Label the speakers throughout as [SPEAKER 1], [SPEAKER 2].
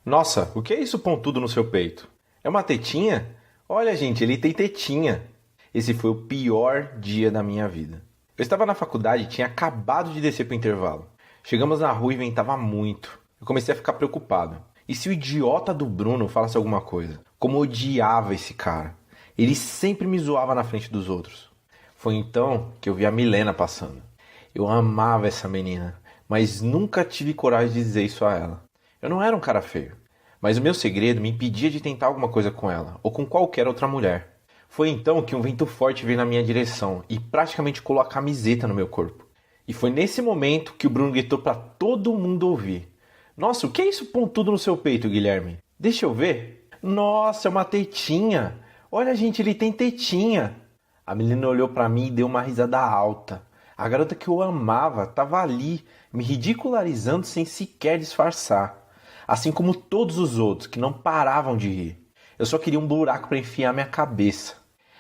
[SPEAKER 1] Nossa, o que é isso pontudo no seu peito? É uma tetinha? Olha, gente, ele tem tetinha. Esse foi o pior dia da minha vida. Eu estava na faculdade e tinha acabado de descer para o intervalo. Chegamos na rua e ventava muito. Eu comecei a ficar preocupado. E se o idiota do Bruno falasse alguma coisa? Como eu odiava esse cara. Ele sempre me zoava na frente dos outros. Foi então que eu vi a Milena passando. Eu amava essa menina, mas nunca tive coragem de dizer isso a ela. Eu não era um cara feio, mas o meu segredo me impedia de tentar alguma coisa com ela, ou com qualquer outra mulher. Foi então que um vento forte veio na minha direção e praticamente colou a camiseta no meu corpo. E foi nesse momento que o Bruno gritou para todo mundo ouvir. Nossa, o que é isso pontudo no seu peito, Guilherme? Deixa eu ver. Nossa, é uma tetinha. Olha, gente, ele tem tetinha. A menina olhou para mim e deu uma risada alta. A garota que eu amava estava ali, me ridicularizando sem sequer disfarçar. Assim como todos os outros que não paravam de rir. Eu só queria um buraco para enfiar minha cabeça.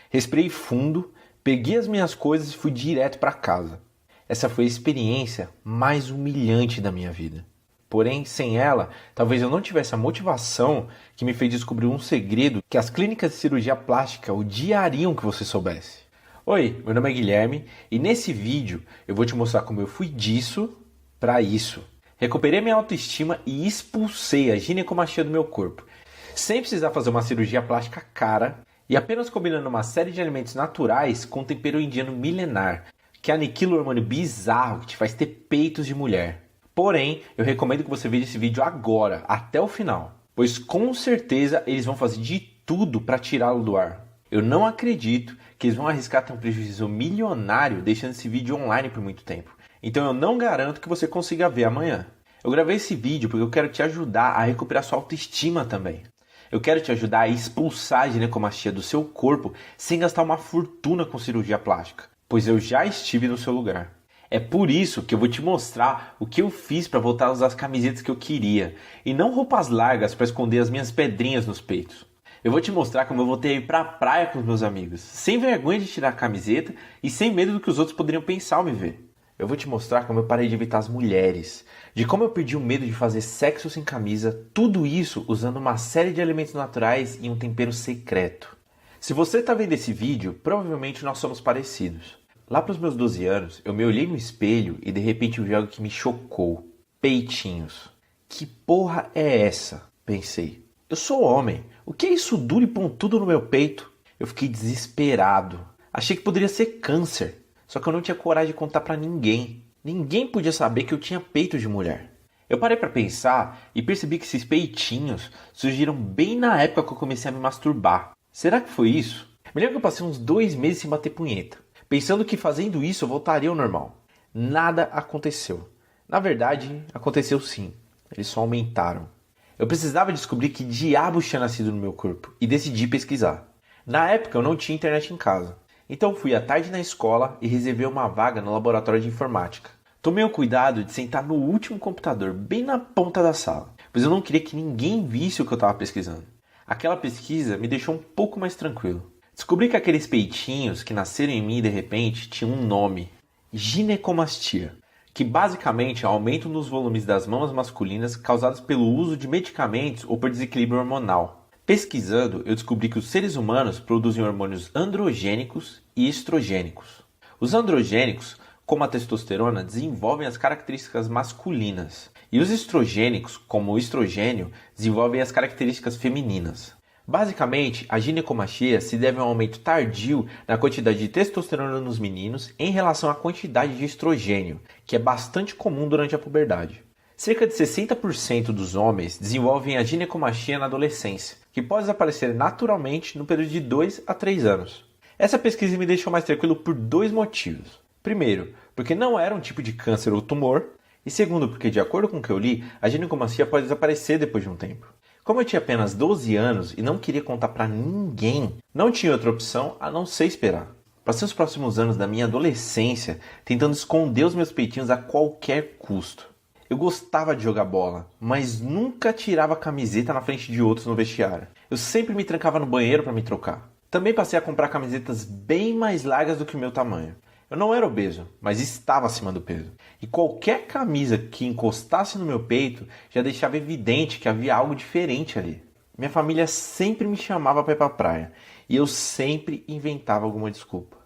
[SPEAKER 1] Respirei fundo, peguei as minhas coisas e fui direto para casa. Essa foi a experiência mais humilhante da minha vida. Porém, sem ela, talvez eu não tivesse a motivação que me fez descobrir um segredo que as clínicas de cirurgia plástica odiariam que você soubesse. Oi, meu nome é Guilherme e nesse vídeo eu vou te mostrar como eu fui disso para isso. Recuperei minha autoestima e expulsei a ginecomastia do meu corpo, sem precisar fazer uma cirurgia plástica cara e apenas combinando uma série de alimentos naturais com tempero indiano milenar, que aniquila o hormônio bizarro que te faz ter peitos de mulher. Porém, eu recomendo que você veja esse vídeo agora, até o final, pois com certeza eles vão fazer de tudo para tirá-lo do ar. Eu não acredito que eles vão arriscar ter um prejuízo milionário deixando esse vídeo online por muito tempo. Então eu não garanto que você consiga ver amanhã. Eu gravei esse vídeo porque eu quero te ajudar a recuperar sua autoestima também. Eu quero te ajudar a expulsar a ginecomastia do seu corpo sem gastar uma fortuna com cirurgia plástica, pois eu já estive no seu lugar. É por isso que eu vou te mostrar o que eu fiz para voltar a usar as camisetas que eu queria e não roupas largas para esconder as minhas pedrinhas nos peitos. Eu vou te mostrar como eu voltei a ir pra praia com os meus amigos, sem vergonha de tirar a camiseta e sem medo do que os outros poderiam pensar ao me ver. Eu vou te mostrar como eu parei de evitar as mulheres, de como eu perdi o medo de fazer sexo sem camisa, tudo isso usando uma série de alimentos naturais e um tempero secreto. Se você está vendo esse vídeo, provavelmente nós somos parecidos. Lá para os meus 12 anos, eu me olhei no espelho e de repente eu vi algo que me chocou. Peitinhos. Que porra é essa? Pensei. Eu sou homem. O que é isso duro e pontudo no meu peito? Eu fiquei desesperado. Achei que poderia ser câncer. Só que eu não tinha coragem de contar pra ninguém. Ninguém podia saber que eu tinha peito de mulher. Eu parei pra pensar e percebi que esses peitinhos surgiram bem na época que eu comecei a me masturbar. Será que foi isso? Me lembro que eu passei uns 2 meses sem bater punheta, pensando que fazendo isso eu voltaria ao normal. Nada aconteceu. Na verdade, aconteceu sim. Eles só aumentaram. Eu precisava descobrir que diabos tinha nascido no meu corpo e decidi pesquisar. Na época eu não tinha internet em casa, então fui à tarde na escola e reservei uma vaga no laboratório de informática. Tomei o cuidado de sentar no último computador, bem na ponta da sala, pois eu não queria que ninguém visse o que eu estava pesquisando. Aquela pesquisa me deixou um pouco mais tranquilo. Descobri que aqueles peitinhos que nasceram em mim de repente tinham um nome: ginecomastia, que basicamente é o aumento nos volumes das mamas masculinas causados pelo uso de medicamentos ou por desequilíbrio hormonal. Pesquisando, eu descobri que os seres humanos produzem hormônios androgênicos e estrogênicos. Os androgênicos, como a testosterona, desenvolvem as características masculinas, e os estrogênicos, como o estrogênio, desenvolvem as características femininas. Basicamente, a ginecomastia se deve a um aumento tardio na quantidade de testosterona nos meninos em relação à quantidade de estrogênio, que é bastante comum durante a puberdade. Cerca de 60% dos homens desenvolvem a ginecomastia na adolescência, que pode desaparecer naturalmente no período de 2 a 3 anos. Essa pesquisa me deixou mais tranquilo por 2 motivos. Primeiro, porque não era um tipo de câncer ou tumor, e segundo, porque de acordo com o que eu li, a ginecomastia pode desaparecer depois de um tempo. Como eu tinha apenas 12 anos e não queria contar pra ninguém, não tinha outra opção a não ser esperar. Passei os próximos anos da minha adolescência tentando esconder os meus peitinhos a qualquer custo. Eu gostava de jogar bola, mas nunca tirava a camiseta na frente de outros no vestiário. Eu sempre me trancava no banheiro para me trocar. Também passei a comprar camisetas bem mais largas do que o meu tamanho. Eu não era obeso, mas estava acima do peso. E qualquer camisa que encostasse no meu peito já deixava evidente que havia algo diferente ali. Minha família sempre me chamava para ir para a praia e eu sempre inventava alguma desculpa.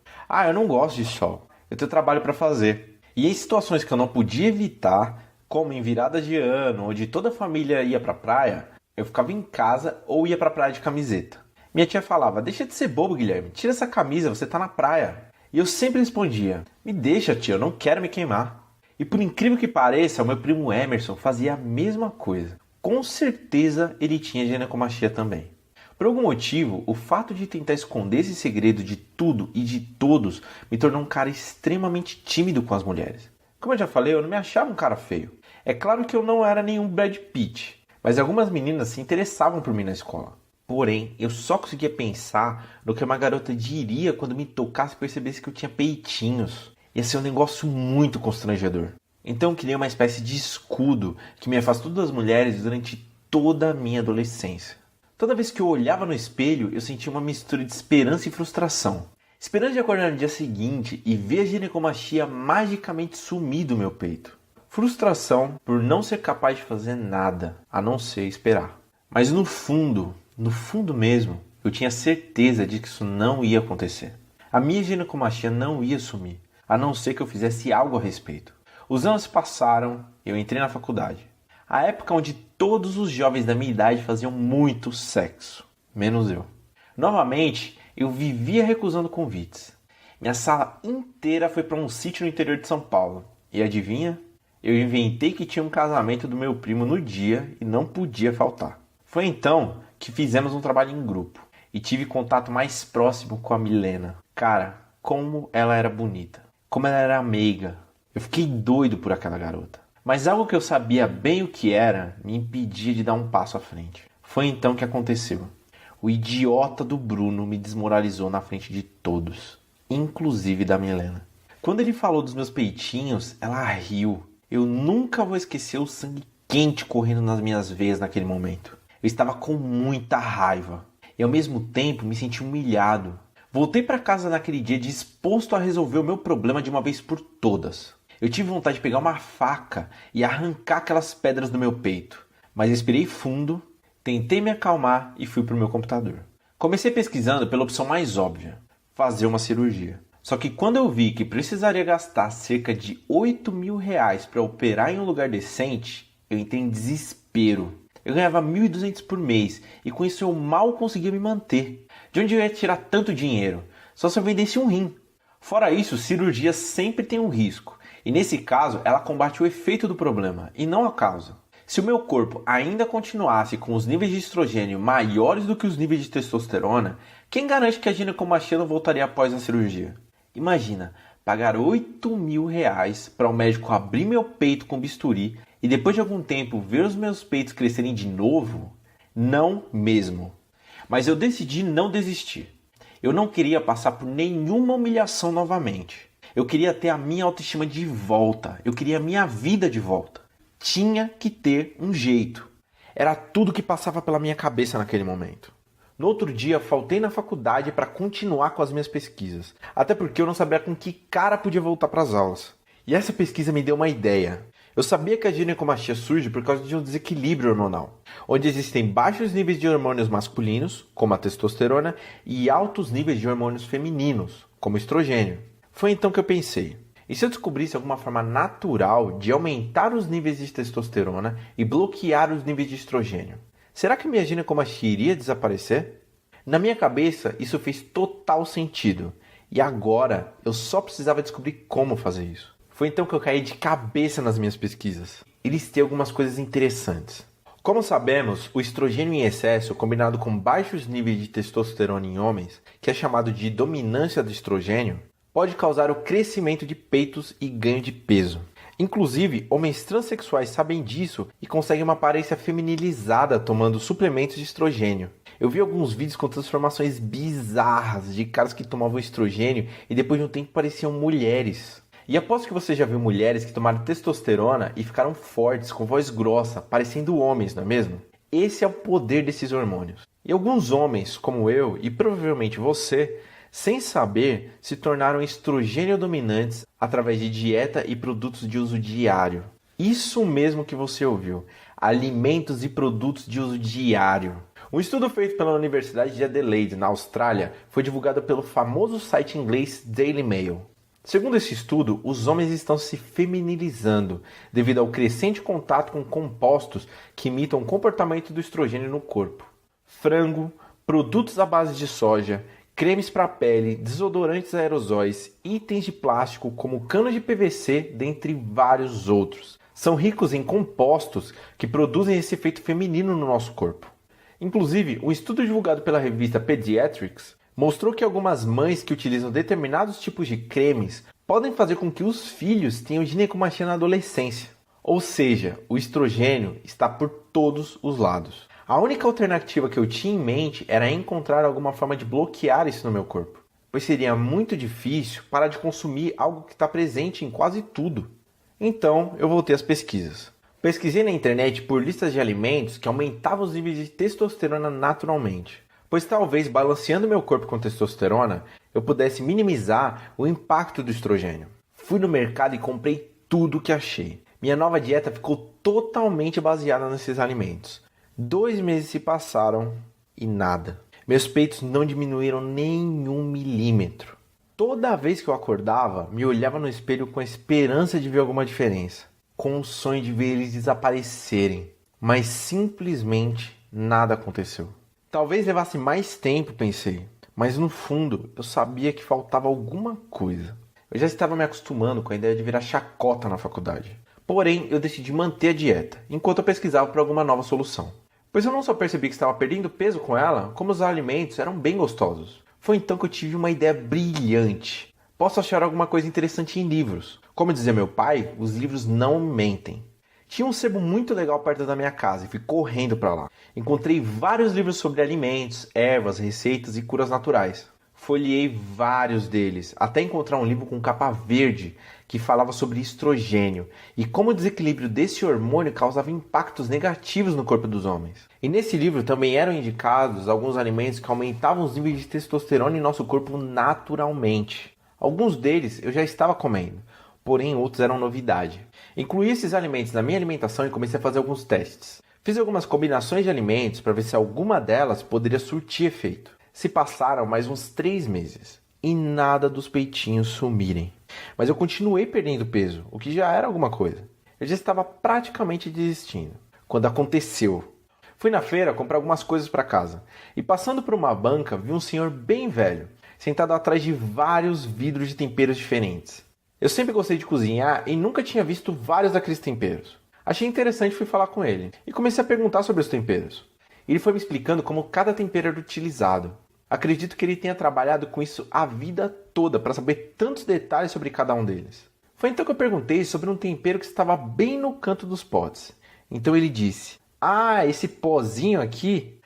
[SPEAKER 1] Eu não gosto de sol, eu tenho trabalho para fazer. E em situações que eu não podia evitar, como em virada de ano, onde toda a família ia para a praia, eu ficava em casa ou ia para a praia de camiseta. Minha tia falava: deixa de ser bobo, Guilherme, tira essa camisa, você tá na praia. E eu sempre respondia: me deixa, tia, eu não quero me queimar. E por incrível que pareça, o meu primo Emerson fazia a mesma coisa. Com certeza ele tinha ginecomastia também. Por algum motivo, o fato de tentar esconder esse segredo de tudo e de todos me tornou um cara extremamente tímido com as mulheres. Como eu já falei, eu não me achava um cara feio. É claro que eu não era nenhum Brad Pitt, mas algumas meninas se interessavam por mim na escola. Porém, eu só conseguia pensar no que uma garota diria quando me tocasse e percebesse que eu tinha peitinhos. Ia ser um negócio muito constrangedor. Então eu criei uma espécie de escudo que me afastou das mulheres durante toda a minha adolescência. Toda vez que eu olhava no espelho, eu sentia uma mistura de esperança e frustração. Esperança de acordar no dia seguinte e ver a ginecomastia magicamente sumir do meu peito. Frustração por não ser capaz de fazer nada, a não ser esperar. Mas no fundo mesmo, eu tinha certeza de que isso não ia acontecer. A minha ginecomastia não ia sumir, a não ser que eu fizesse algo a respeito. Os anos passaram e eu entrei na faculdade. A época onde todos os jovens da minha idade faziam muito sexo, menos eu. Novamente, eu vivia recusando convites. Minha sala inteira foi para um sítio no interior de São Paulo. E adivinha? Eu inventei que tinha um casamento do meu primo no dia e não podia faltar. Foi então que fizemos um trabalho em grupo e tive contato mais próximo com a Milena. Cara, como ela era bonita, como ela era meiga. Eu fiquei doido por aquela garota. Mas algo que eu sabia bem o que era me impedia de dar um passo à frente. Foi então que aconteceu. O idiota do Bruno me desmoralizou na frente de todos, inclusive da Milena. Quando ele falou dos meus peitinhos, ela riu. Eu nunca vou esquecer o sangue quente correndo nas minhas veias naquele momento. Eu estava com muita raiva e ao mesmo tempo me senti humilhado. Voltei para casa naquele dia disposto a resolver o meu problema de uma vez por todas. Eu tive vontade de pegar uma faca e arrancar aquelas pedras do meu peito, mas respirei fundo, tentei me acalmar e fui para o meu computador. Comecei pesquisando pela opção mais óbvia, fazer uma cirurgia. Só que quando eu vi que precisaria gastar cerca de R$ 8.000 para operar em um lugar decente, eu entrei em desespero. Eu ganhava 1.200 por mês e com isso eu mal conseguia me manter. De onde eu ia tirar tanto dinheiro? Só se eu vendesse um rim. Fora isso, cirurgia sempre tem um risco. E nesse caso, ela combate o efeito do problema e não a causa. Se o meu corpo ainda continuasse com os níveis de estrogênio maiores do que os níveis de testosterona, quem garante que a ginecomastia não voltaria após a cirurgia? Imagina, pagar R$ 8.000 para o médico abrir meu peito com bisturi e depois de algum tempo ver os meus peitos crescerem de novo? Não mesmo. Mas eu decidi não desistir. Eu não queria passar por nenhuma humilhação novamente. Eu queria ter a minha autoestima de volta. Eu queria a minha vida de volta. Tinha que ter um jeito. Era tudo que passava pela minha cabeça naquele momento. No outro dia, faltei na faculdade para continuar com as minhas pesquisas. Até porque eu não sabia com que cara podia voltar para as aulas. E essa pesquisa me deu uma ideia. Eu sabia que a ginecomastia surge por causa de um desequilíbrio hormonal, onde existem baixos níveis de hormônios masculinos, como a testosterona, e altos níveis de hormônios femininos, como o estrogênio. Foi então que eu pensei, e se eu descobrisse alguma forma natural de aumentar os níveis de testosterona e bloquear os níveis de estrogênio? Será que minha ginecomastia iria desaparecer? Na minha cabeça, isso fez total sentido, e agora eu só precisava descobrir como fazer isso. Foi então que eu caí de cabeça nas minhas pesquisas e listei algumas coisas interessantes. Como sabemos, o estrogênio em excesso, combinado com baixos níveis de testosterona em homens, que é chamado de dominância do estrogênio, pode causar o crescimento de peitos e ganho de peso. Inclusive, homens transexuais sabem disso e conseguem uma aparência feminilizada tomando suplementos de estrogênio. Eu vi alguns vídeos com transformações bizarras de caras que tomavam estrogênio e depois de um tempo pareciam mulheres. E aposto que você já viu mulheres que tomaram testosterona e ficaram fortes, com voz grossa, parecendo homens, não é mesmo? Esse é o poder desses hormônios. E alguns homens, como eu e provavelmente você, Sem saber, se tornaram estrogênio dominantes através de dieta e produtos de uso diário. Isso mesmo que você ouviu, alimentos e produtos de uso diário. Um estudo feito pela Universidade de Adelaide, na Austrália, foi divulgado pelo famoso site inglês Daily Mail. Segundo esse estudo, os homens estão se feminilizando devido ao crescente contato com compostos que imitam o comportamento do estrogênio no corpo. Frango, produtos à base de soja, cremes para pele, desodorantes aerosóis, itens de plástico como canos de PVC, dentre vários outros. São ricos em compostos que produzem esse efeito feminino no nosso corpo. Inclusive, um estudo divulgado pela revista Pediatrics mostrou que algumas mães que utilizam determinados tipos de cremes podem fazer com que os filhos tenham ginecomastia na adolescência. Ou seja, o estrogênio está por todos os lados. A única alternativa que eu tinha em mente era encontrar alguma forma de bloquear isso no meu corpo, pois seria muito difícil parar de consumir algo que está presente em quase tudo. Então, eu voltei às pesquisas. Pesquisei na internet por listas de alimentos que aumentavam os níveis de testosterona naturalmente, pois talvez balanceando meu corpo com testosterona, eu pudesse minimizar o impacto do estrogênio. Fui no mercado e comprei tudo que achei. Minha nova dieta ficou totalmente baseada nesses alimentos. 2 meses se passaram e nada. Meus peitos não diminuíram nem 1 milímetro. Toda vez que eu acordava, me olhava no espelho com a esperança de ver alguma diferença, com o sonho de ver eles desaparecerem, mas simplesmente nada aconteceu. Talvez levasse mais tempo, pensei, mas no fundo eu sabia que faltava alguma coisa. Eu já estava me acostumando com a ideia de virar chacota na faculdade. Porém, eu decidi manter a dieta, enquanto eu pesquisava por alguma nova solução. Pois eu não só percebi que estava perdendo peso com ela, como os alimentos eram bem gostosos. Foi então que eu tive uma ideia brilhante. Posso achar alguma coisa interessante em livros. Como dizia meu pai, os livros não mentem. Tinha um sebo muito legal perto da minha casa e fui correndo para lá. Encontrei vários livros sobre alimentos, ervas, receitas e curas naturais. Folheei vários deles, até encontrar um livro com capa verde que falava sobre estrogênio e como o desequilíbrio desse hormônio causava impactos negativos no corpo dos homens. E nesse livro também eram indicados alguns alimentos que aumentavam os níveis de testosterona em nosso corpo naturalmente. Alguns deles eu já estava comendo, porém outros eram novidade. Incluí esses alimentos na minha alimentação e comecei a fazer alguns testes. Fiz algumas combinações de alimentos para ver se alguma delas poderia surtir efeito. Se passaram mais uns 3 meses e nada dos peitinhos sumirem. Mas eu continuei perdendo peso, o que já era alguma coisa. Eu já estava praticamente desistindo, quando aconteceu. Fui na feira comprar algumas coisas para casa e passando por uma banca vi um senhor bem velho, sentado atrás de vários vidros de temperos diferentes. Eu sempre gostei de cozinhar e nunca tinha visto vários daqueles temperos. Achei interessante e fui falar com ele e comecei a perguntar sobre os temperos. Ele foi me explicando como cada tempero era utilizado. Acredito que ele tenha trabalhado com isso a vida toda para saber tantos detalhes sobre cada um deles. Foi então que eu perguntei sobre um tempero que estava bem no canto dos potes. Então ele disse: esse pozinho aqui?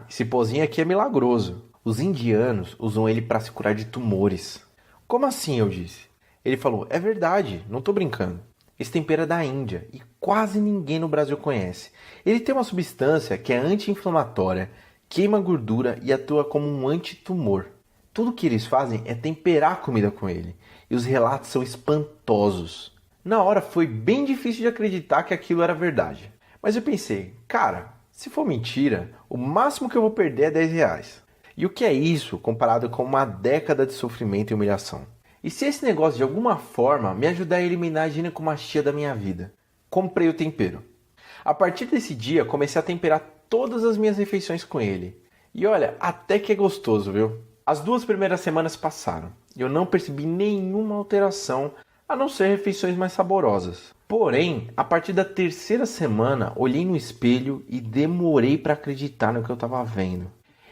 [SPEAKER 1] Esse pozinho aqui é milagroso. Os indianos usam ele para se curar de tumores. Como assim? Eu disse. Ele falou: é verdade, não estou brincando. Esse tempero é da Índia e quase ninguém no Brasil conhece. Ele tem uma substância que é anti-inflamatória, queima gordura e atua como um antitumor. Tudo que eles fazem é temperar a comida com ele, e os relatos são espantosos. Na hora foi bem difícil de acreditar que aquilo era verdade. Mas eu pensei, cara, se for mentira, o máximo que eu vou perder é R$10. E o que é isso comparado com uma década de sofrimento e humilhação? E se esse negócio de alguma forma me ajudar a eliminar a ginecomastia da minha vida? Comprei o tempero. A partir desse dia comecei a temperar todas as minhas refeições com ele. E olha, até que é gostoso, viu? As 2 primeiras semanas passaram e eu não percebi nenhuma alteração, a não ser refeições mais saborosas. Porém, a partir da 3ª semana, olhei no espelho e demorei para acreditar no que eu estava vendo.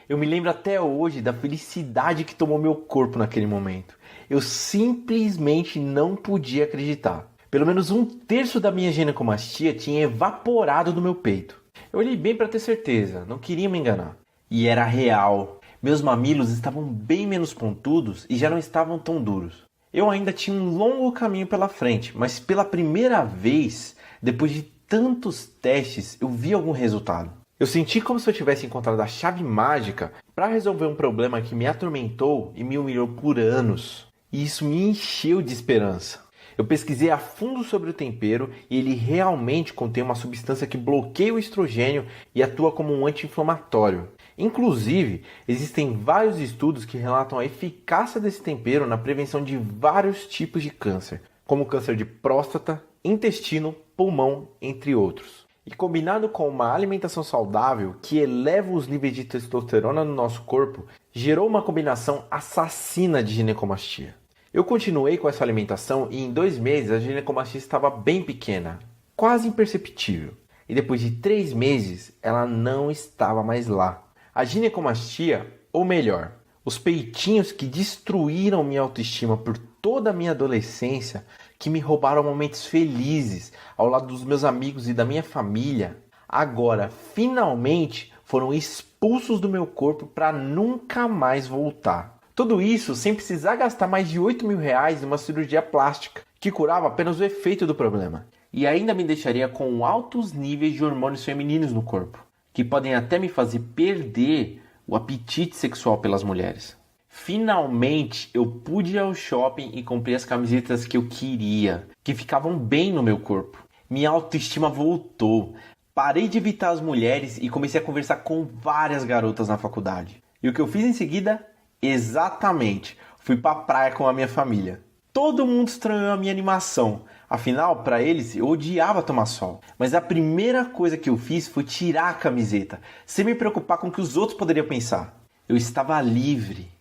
[SPEAKER 1] Eu me lembro até hoje da felicidade que tomou meu corpo naquele momento. Eu simplesmente não podia acreditar. Pelo menos 1/3 da minha ginecomastia tinha evaporado do meu peito. Eu olhei bem para ter certeza, não queria me enganar. E era real. Meus mamilos estavam bem menos pontudos e já não estavam tão duros. Eu ainda tinha um longo caminho pela frente, mas pela primeira vez, depois de tantos testes, eu vi algum resultado. Eu senti como se eu tivesse encontrado a chave mágica para resolver um problema que me atormentou e me humilhou por anos. E isso me encheu de esperança. Eu pesquisei a fundo sobre o tempero e ele realmente contém uma substância que bloqueia o estrogênio e atua como um anti-inflamatório. Inclusive, existem vários estudos que relatam a eficácia desse tempero na prevenção de vários tipos de câncer, como câncer de próstata, intestino, pulmão, entre outros. E combinado com uma alimentação saudável que eleva os níveis de testosterona no nosso corpo, gerou uma combinação assassina de ginecomastia. Eu continuei com essa alimentação e em 2 meses a ginecomastia estava bem pequena, quase imperceptível. E depois de 3 meses ela não estava mais lá. A ginecomastia, ou melhor, os peitinhos que destruíram minha autoestima por toda a minha adolescência, que me roubaram momentos felizes ao lado dos meus amigos e da minha família, agora finalmente foram expulsos do meu corpo para nunca mais voltar. Tudo isso sem precisar gastar mais de R$8.000 numa cirurgia plástica, que curava apenas o efeito do problema. E ainda me deixaria com altos níveis de hormônios femininos no corpo, que podem até me fazer perder o apetite sexual pelas mulheres. Finalmente eu pude ir ao shopping e comprei as camisetas que eu queria, que ficavam bem no meu corpo. Minha autoestima voltou. Parei de evitar as mulheres e comecei a conversar com várias garotas na faculdade. E o que eu fiz em seguida? Exatamente, fui pra praia com a minha família. Todo mundo estranhou a minha animação, afinal, para eles, eu odiava tomar sol. Mas a primeira coisa que eu fiz foi tirar a camiseta, sem me preocupar com o que os outros poderiam pensar. Eu estava livre.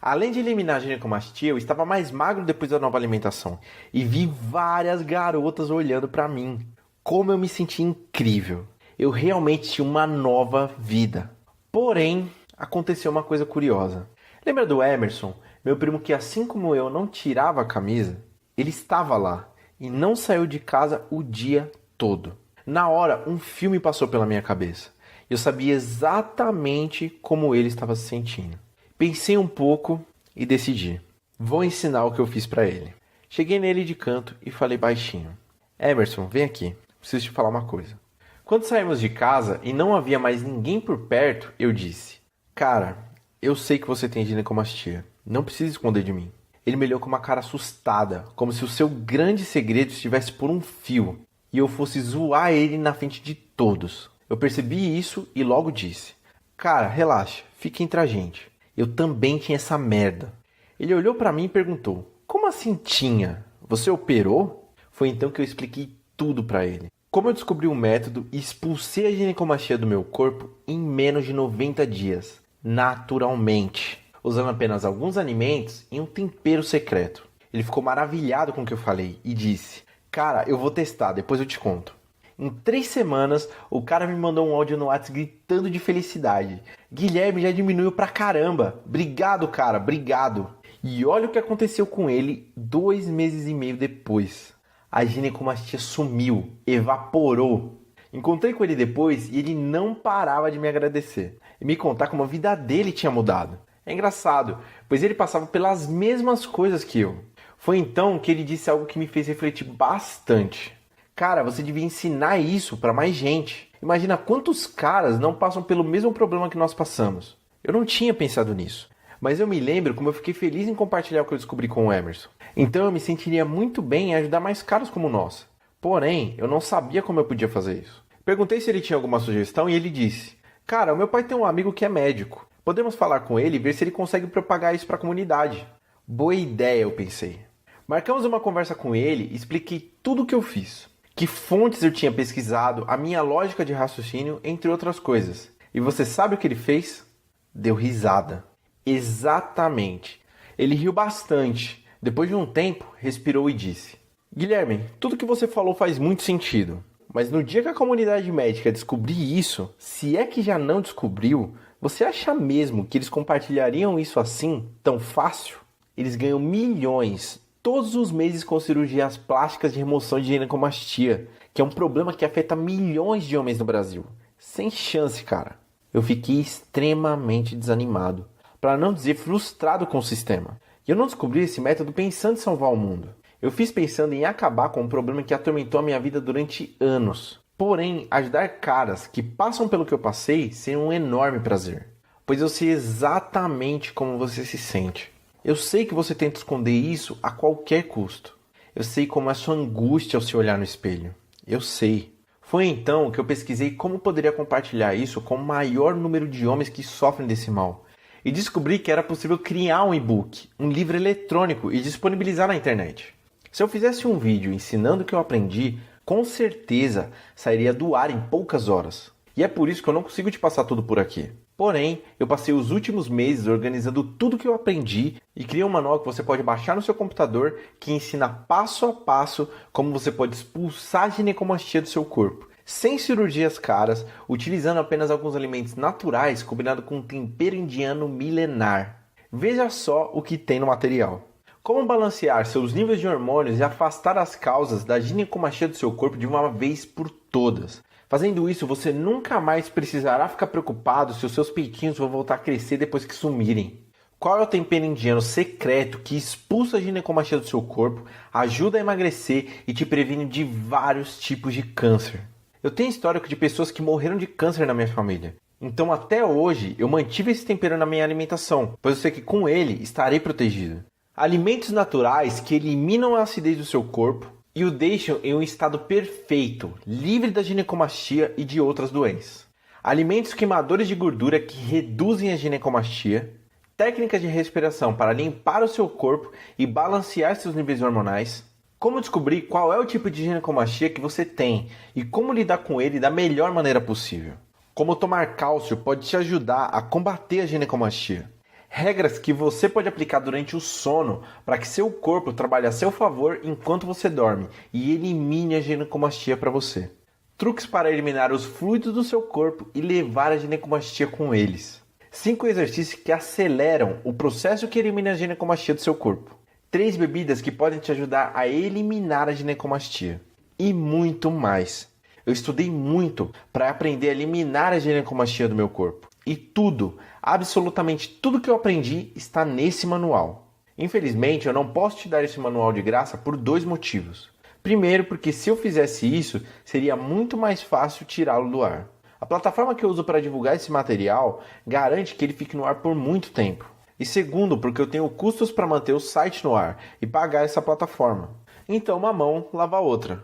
[SPEAKER 1] Além de eliminar a ginecomastia, eu estava mais magro depois da nova alimentação e vi várias garotas olhando para mim. Como eu me senti incrível. Eu realmente tinha uma nova vida. Porém, aconteceu uma coisa curiosa. Lembra do Emerson, meu primo que assim como eu não tirava a camisa? Ele estava lá e não saiu de casa o dia todo. Na hora, um filme passou pela minha cabeça. Eu sabia exatamente como ele estava se sentindo. Pensei um pouco e decidi. Vou ensinar o que eu fiz para ele. Cheguei nele de canto e falei baixinho. Emerson, vem aqui. Preciso te falar uma coisa. Quando saímos de casa e não havia mais ninguém por perto, eu disse. Cara, eu sei que você tem ginecomastia. Não precisa esconder de mim. Ele me olhou com uma cara assustada, como se o seu grande segredo estivesse por um fio e eu fosse zoar ele na frente de todos. Eu percebi isso e logo disse. Cara, relaxa, fica entre a gente. Eu também tinha essa merda. Ele olhou pra mim e perguntou. Como assim tinha? Você operou? Foi então que eu expliquei tudo pra ele. Como eu descobri um método e expulsei a ginecomastia do meu corpo em menos de 90 dias. Naturalmente. Usando apenas alguns alimentos e um tempero secreto. Ele ficou maravilhado com o que eu falei e disse. Cara, eu vou testar, depois eu te conto. Em 3 semanas, o cara me mandou um áudio no WhatsApp gritando de felicidade. Guilherme já diminuiu pra caramba. Obrigado, cara, obrigado. E olha o que aconteceu com ele 2 meses e meio depois. A ginecomastia sumiu, evaporou. Encontrei com ele depois e ele não parava de me agradecer. E me contar como a vida dele tinha mudado. É engraçado, pois ele passava pelas mesmas coisas que eu. Foi então que ele disse algo que me fez refletir bastante. Cara, você devia ensinar isso para mais gente. Imagina quantos caras não passam pelo mesmo problema que nós passamos. Eu não tinha pensado nisso. Mas eu me lembro como eu fiquei feliz em compartilhar o que eu descobri com o Emerson. Então eu me sentiria muito bem em ajudar mais caras como nós. Porém, eu não sabia como eu podia fazer isso. Perguntei se ele tinha alguma sugestão e ele disse. Cara, o meu pai tem um amigo que é médico. Podemos falar com ele e ver se ele consegue propagar isso para a comunidade. Boa ideia, eu pensei. Marcamos uma conversa com ele e expliquei tudo o que eu fiz. Que fontes eu tinha pesquisado, a minha lógica de raciocínio, entre outras coisas. E você sabe o que ele fez? Deu risada. Exatamente. Ele riu bastante. Depois de um tempo, respirou e disse. Guilherme, tudo que você falou faz muito sentido. Mas no dia que a comunidade médica descobrir isso, se é que já não descobriu, você acha mesmo que eles compartilhariam isso assim, tão fácil? Eles ganham milhões todos os meses com cirurgias plásticas de remoção de ginecomastia, que é um problema que afeta milhões de homens no Brasil. Sem chance, cara. Eu fiquei extremamente desanimado, para não dizer frustrado com o sistema. E eu não descobri esse método pensando em salvar o mundo. Eu fiz pensando em acabar com um problema que atormentou a minha vida durante anos. Porém, ajudar caras que passam pelo que eu passei seria um enorme prazer, pois eu sei exatamente como você se sente. Eu sei que você tenta esconder isso a qualquer custo. Eu sei como é sua angústia ao se olhar no espelho. Eu sei. Foi então que eu pesquisei como poderia compartilhar isso com o maior número de homens que sofrem desse mal. E descobri que era possível criar um e-book, um livro eletrônico e disponibilizar na internet. Se eu fizesse um vídeo ensinando o que eu aprendi, com certeza sairia do ar em poucas horas. E é por isso que eu não consigo te passar tudo por aqui. Porém, eu passei os últimos meses organizando tudo que eu aprendi e criei um manual que você pode baixar no seu computador que ensina passo a passo como você pode expulsar a ginecomastia do seu corpo, sem cirurgias caras, utilizando apenas alguns alimentos naturais combinado com um tempero indiano milenar. Veja só o que tem no material. Como balancear seus níveis de hormônios e afastar as causas da ginecomastia do seu corpo de uma vez por todas. Fazendo isso, você nunca mais precisará ficar preocupado se os seus peitinhos vão voltar a crescer depois que sumirem. Qual é o tempero indiano secreto que expulsa a ginecomastia do seu corpo, ajuda a emagrecer e te previne de vários tipos de câncer? Eu tenho histórico de pessoas que morreram de câncer na minha família. Então até hoje eu mantive esse tempero na minha alimentação, pois eu sei que com ele estarei protegido. Alimentos naturais que eliminam a acidez do seu corpo e o deixam em um estado perfeito, livre da ginecomastia e de outras doenças. Alimentos queimadores de gordura que reduzem a ginecomastia. Técnicas de respiração para limpar o seu corpo e balancear seus níveis hormonais. Como descobrir qual é o tipo de ginecomastia que você tem e como lidar com ele da melhor maneira possível. Como tomar cálcio pode te ajudar a combater a ginecomastia. Regras que você pode aplicar durante o sono para que seu corpo trabalhe a seu favor enquanto você dorme e elimine a ginecomastia para você. Truques para eliminar os fluidos do seu corpo e levar a ginecomastia com eles. 5 exercícios que aceleram o processo que elimina a ginecomastia do seu corpo. 3 bebidas que podem te ajudar a eliminar a ginecomastia. E muito mais. Eu estudei muito para aprender a eliminar a ginecomastia do meu corpo. E tudo, absolutamente tudo que eu aprendi está nesse manual. Infelizmente, eu não posso te dar esse manual de graça por 2 motivos. Primeiro, porque se eu fizesse isso, seria muito mais fácil tirá-lo do ar. A plataforma que eu uso para divulgar esse material garante que ele fique no ar por muito tempo. E segundo, porque eu tenho custos para manter o site no ar e pagar essa plataforma. Então, uma mão lava a outra.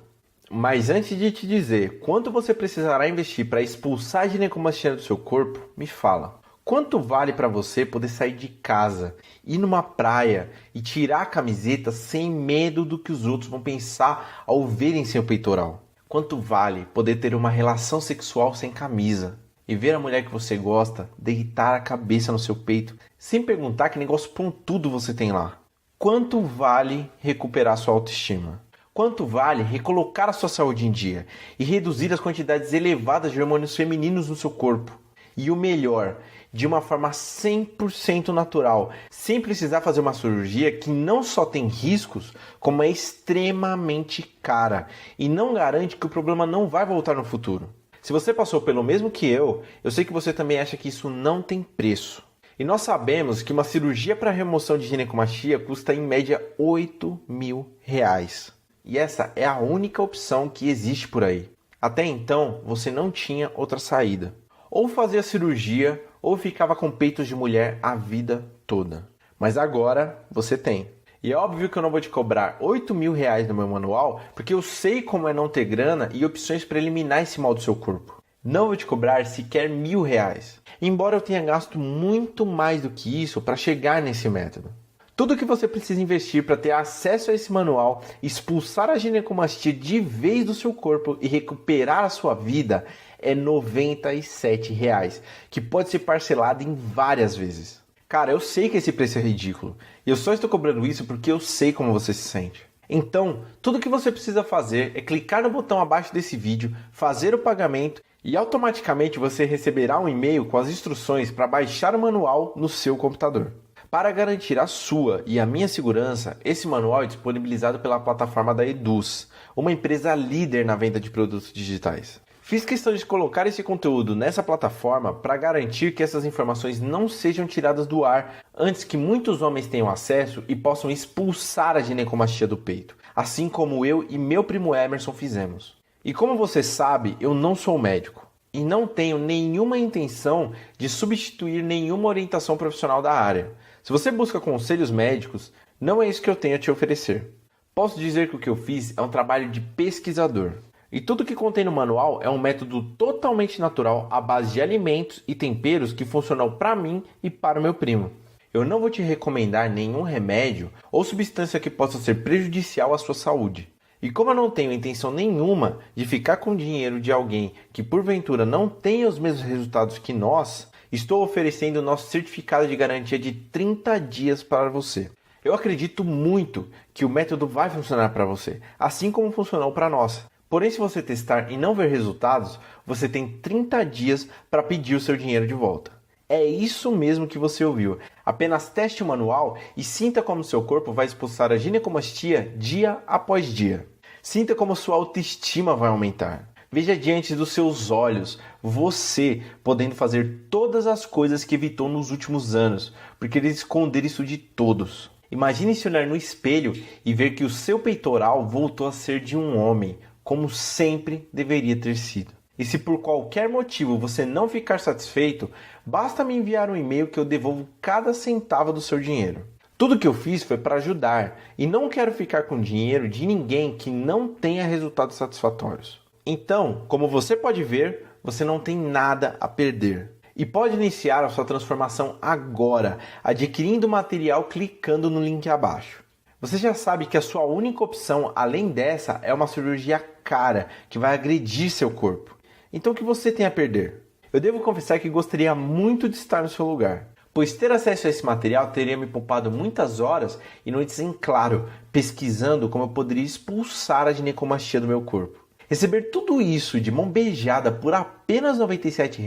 [SPEAKER 1] Mas antes de te dizer quanto você precisará investir para expulsar a ginecomastia do seu corpo, me fala. Quanto vale para você poder sair de casa, ir numa praia e tirar a camiseta sem medo do que os outros vão pensar ao verem seu peitoral? Quanto vale poder ter uma relação sexual sem camisa e ver a mulher que você gosta deitar a cabeça no seu peito sem perguntar que negócio pontudo você tem lá? Quanto vale recuperar sua autoestima? Quanto vale recolocar a sua saúde em dia e reduzir as quantidades elevadas de hormônios femininos no seu corpo? E o melhor, de uma forma 100% natural, sem precisar fazer uma cirurgia que não só tem riscos, como é extremamente cara e não garante que o problema não vai voltar no futuro. Se você passou pelo mesmo que eu sei que você também acha que isso não tem preço. E nós sabemos que uma cirurgia para remoção de ginecomastia custa em média R$8.000. E essa é a única opção que existe por aí. Até então, você não tinha outra saída. Ou fazia cirurgia, ou ficava com peitos de mulher a vida toda. Mas agora, você tem. E é óbvio que eu não vou te cobrar R$8.000 no meu manual, porque eu sei como é não ter grana e opções para eliminar esse mal do seu corpo. Não vou te cobrar sequer R$1.000. Embora eu tenha gasto muito mais do que isso para chegar nesse método. Tudo que você precisa investir para ter acesso a esse manual, expulsar a ginecomastia de vez do seu corpo e recuperar a sua vida é R$97, que pode ser parcelado em várias vezes. Cara, eu sei que esse preço é ridículo e eu só estou cobrando isso porque eu sei como você se sente. Então, tudo que você precisa fazer é clicar no botão abaixo desse vídeo, fazer o pagamento e automaticamente você receberá um e-mail com as instruções para baixar o manual no seu computador. Para garantir a sua e a minha segurança, esse manual é disponibilizado pela plataforma da Eduz, uma empresa líder na venda de produtos digitais. Fiz questão de colocar esse conteúdo nessa plataforma para garantir que essas informações não sejam tiradas do ar antes que muitos homens tenham acesso e possam expulsar a ginecomastia do peito, assim como eu e meu primo Emerson fizemos. E como você sabe, eu não sou médico e não tenho nenhuma intenção de substituir nenhuma orientação profissional da área. Se você busca conselhos médicos, não é isso que eu tenho a te oferecer. Posso dizer que o que eu fiz é um trabalho de pesquisador. E tudo que contém no manual é um método totalmente natural à base de alimentos e temperos que funcionam para mim e para o meu primo. Eu não vou te recomendar nenhum remédio ou substância que possa ser prejudicial à sua saúde. E como eu não tenho intenção nenhuma de ficar com dinheiro de alguém que porventura não tenha os mesmos resultados que nós, estou oferecendo o nosso certificado de garantia de 30 dias para você. Eu acredito muito que o método vai funcionar para você, assim como funcionou para nós. Porém, se você testar e não ver resultados, você tem 30 dias para pedir o seu dinheiro de volta. É isso mesmo que você ouviu. Apenas teste o manual e sinta como seu corpo vai expulsar a ginecomastia dia após dia. Sinta como sua autoestima vai aumentar. Veja diante dos seus olhos você podendo fazer todas as coisas que evitou nos últimos anos, porque ele esconder isso de todos. Imagine se olhar no espelho e ver que o seu peitoral voltou a ser de um homem, como sempre deveria ter sido. E se por qualquer motivo você não ficar satisfeito, basta me enviar um e-mail que eu devolvo cada centavo do seu dinheiro. Tudo que eu fiz foi para ajudar e não quero ficar com dinheiro de ninguém que não tenha resultados satisfatórios. Então, como você pode ver, você não tem nada a perder. E pode iniciar a sua transformação agora, adquirindo o material clicando no link abaixo. Você já sabe que a sua única opção, além dessa, é uma cirurgia cara, que vai agredir seu corpo. Então o que você tem a perder? Eu devo confessar que gostaria muito de estar no seu lugar, pois ter acesso a esse material teria me poupado muitas horas e noites em claro, pesquisando como eu poderia expulsar a ginecomastia do meu corpo. Receber tudo isso de mão beijada por apenas R$ 97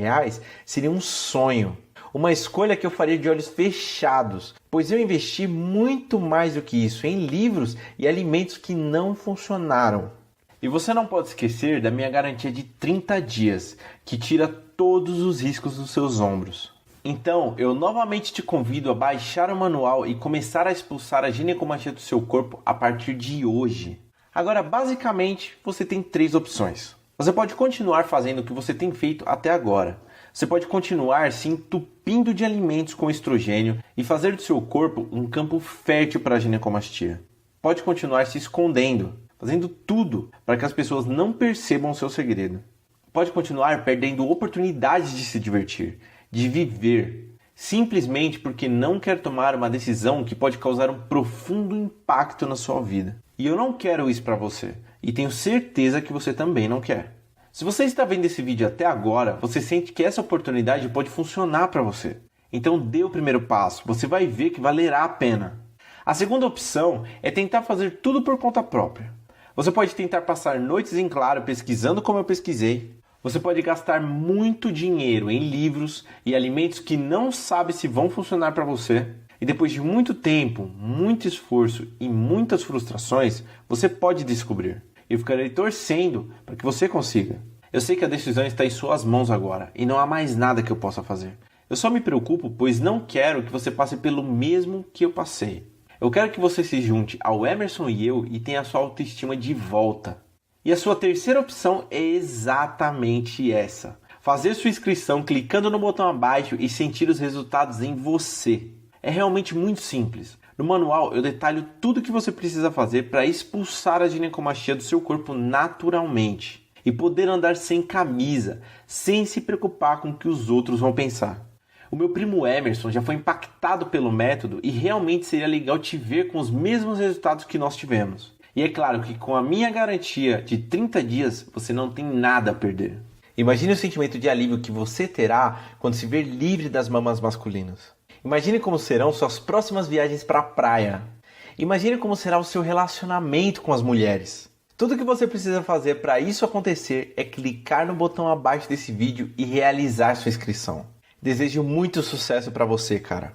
[SPEAKER 1] seria um sonho. Uma escolha que eu faria de olhos fechados, pois eu investi muito mais do que isso em livros e alimentos que não funcionaram. E você não pode esquecer da minha garantia de 30 dias, que tira todos os riscos dos seus ombros. Então, eu novamente te convido a baixar o manual e começar a expulsar a ginecomastia do seu corpo a partir de hoje. Agora, basicamente, você tem 3 opções. Você pode continuar fazendo o que você tem feito até agora. Você pode continuar se entupindo de alimentos com estrogênio e fazer do seu corpo um campo fértil para a ginecomastia. Pode continuar se escondendo, fazendo tudo para que as pessoas não percebam o seu segredo. Pode continuar perdendo oportunidades de se divertir, de viver, simplesmente porque não quer tomar uma decisão que pode causar um profundo impacto na sua vida. E eu não quero isso para você, e tenho certeza que você também não quer. Se você está vendo esse vídeo até agora, você sente que essa oportunidade pode funcionar para você. Então dê o primeiro passo, você vai ver que valerá a pena. A segunda opção é tentar fazer tudo por conta própria. Você pode tentar passar noites em claro pesquisando como eu pesquisei. Você pode gastar muito dinheiro em livros e alimentos que não sabe se vão funcionar para você. E depois de muito tempo, muito esforço e muitas frustrações, você pode descobrir. Eu ficarei torcendo para que você consiga. Eu sei que a decisão está em suas mãos agora e não há mais nada que eu possa fazer. Eu só me preocupo pois não quero que você passe pelo mesmo que eu passei. Eu quero que você se junte ao Emerson e eu e tenha a sua autoestima de volta. E a sua terceira opção é exatamente essa. Fazer sua inscrição clicando no botão abaixo e sentir os resultados em você. É realmente muito simples. No manual eu detalho tudo o que você precisa fazer para expulsar a ginecomastia do seu corpo naturalmente e poder andar sem camisa, sem se preocupar com o que os outros vão pensar. O meu primo Emerson já foi impactado pelo método e realmente seria legal te ver com os mesmos resultados que nós tivemos. E é claro que com a minha garantia de 30 dias você não tem nada a perder. Imagine o sentimento de alívio que você terá quando se ver livre das mamas masculinas. Imagine como serão suas próximas viagens para a praia. Imagine como será o seu relacionamento com as mulheres. Tudo o que você precisa fazer para isso acontecer é clicar no botão abaixo desse vídeo e realizar sua inscrição. Desejo muito sucesso para você, cara.